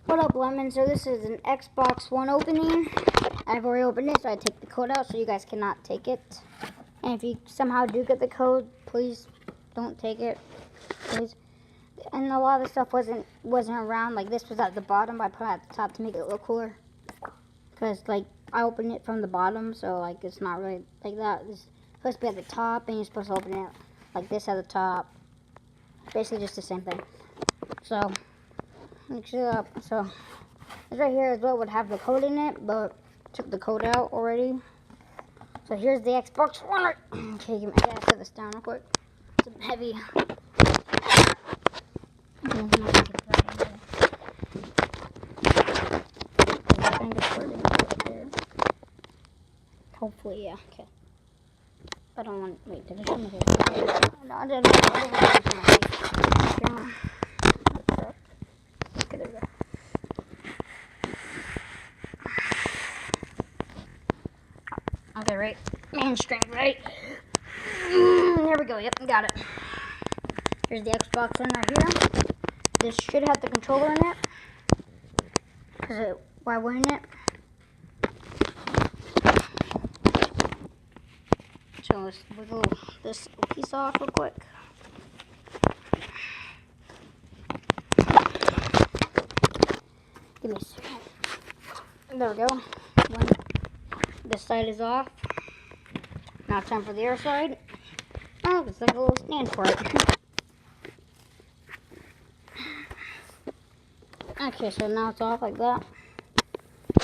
What up, Lemon? So this is an Xbox One opening. I've already opened it, so I take the code out so you guys cannot take it. And if you somehow do get the code, please don't take it, please. And a lot of the stuff wasn't around. Like this was at the bottom, but I put it at the top to make it look cooler. Cause like I opened it from the bottom, so like it's not really like that. It's supposed to be at the top, and you're supposed to open it like this at the top. Basically, just the same thing. So. Mix it up. So this right here is what would have the code in it, but took the code out already. So here's the Xbox One. Okay, I gotta set this down real quick. It's heavy. Hopefully, yeah. Okay. I don't want. Wait, did I show my face? No, I didn't. Okay, right. Man strength, right? There we go. Yep, got it. Here's the Xbox One right here. This should have the controller in it. Why wouldn't it? So let's wiggle this piece off real quick. Give me a second. There we go. This side is off. Now time for the other side. Oh, it's like a little stand for it. Okay, so now it's off like that.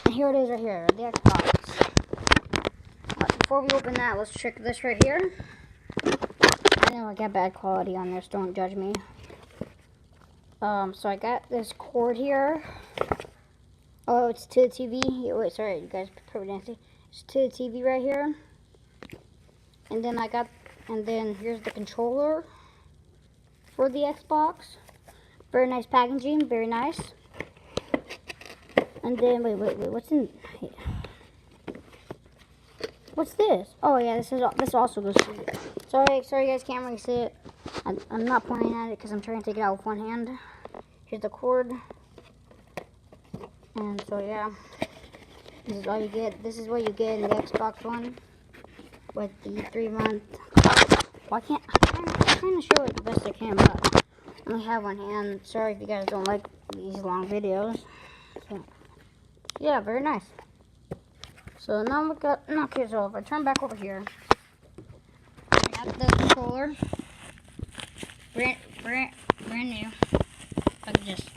And here it is right here, the Xbox. But before we open that, let's check this right here. I know I got bad quality on this, don't judge me. So I got this cord here. Oh, it's to the TV. Wait, sorry, you guys probably didn't see. It's to the TV right here. And then here's the controller for the Xbox. Very nice packaging, very nice. And then, wait, what's in, what's this? Oh yeah, this also goes to it. Sorry guys, can't really see it. I'm not pointing at it because I'm trying to take it out with one hand. Here's the cord. And so yeah, this is all you get. This is what you get in the Xbox One with the 3-month. Well, I'm trying to show it the best I can, but I only have one hand. Sorry if you guys don't like these long videos. So, yeah, very nice. So now we got. Okay, so if I turn back over here, I got the controller, brand new. I can just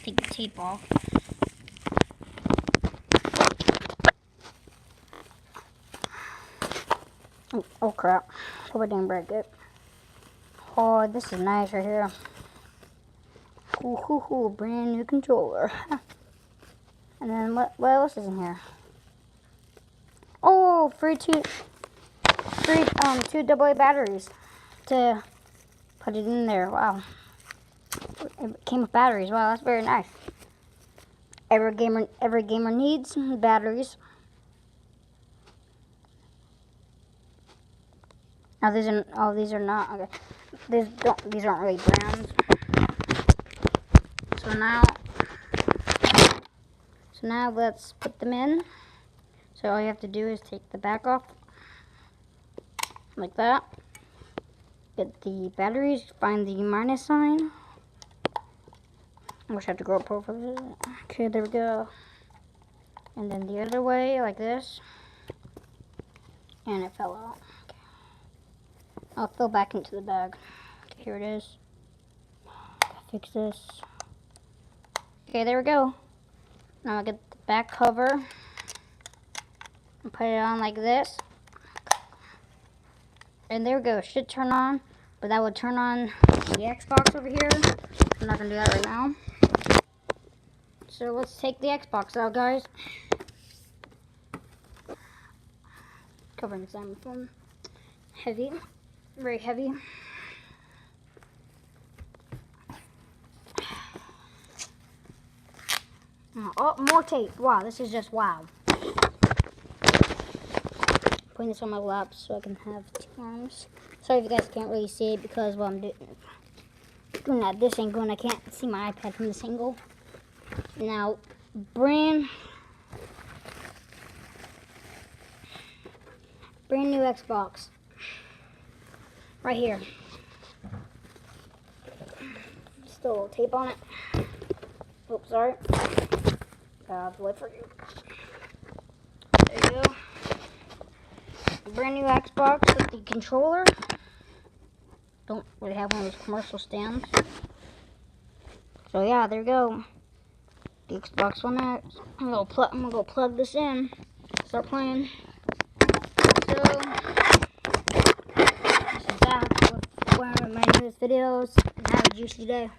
take the tape off. Oh crap. Hope I didn't break it. Oh, this is nice right here. Brand new controller. And then what else is in here? Oh, free two AA batteries to put it in there. Wow. It came with batteries. Wow, that's very nice. Every gamer needs batteries. Now these are not okay. These aren't really brands. So now let's put them in. So all you have to do is take the back off like that. Get the batteries, find the minus sign. I wish I had to go up over it. Okay, there we go. And then the other way, like this. And it fell out. Okay. I'll fill back into the bag. Okay, here it is. Fix this. Okay, there we go. Now I get the back cover and put it on like this. And there we go. It should turn on, but that would turn on the Xbox over here. I'm not gonna do that right now. So let's take the Xbox out, guys. Covering the Xylophone. Heavy. Very heavy. Oh, more tape. Wow, this is just wow. Putting this on my lap so I can have 2 arms. Sorry if you guys can't really see it because while I'm doing at this angle and I can't see my iPad from this angle. Now, brand new Xbox. Right here. Still a little tape on it. Oops, sorry. Gotta wait for you. There you go. Brand new Xbox with the controller. Don't really have one of those commercial stands. So yeah, there you go. The Xbox One X. I'm gonna go plug this in. Start playing. So this is that with one of my newest videos. And have a juicy day.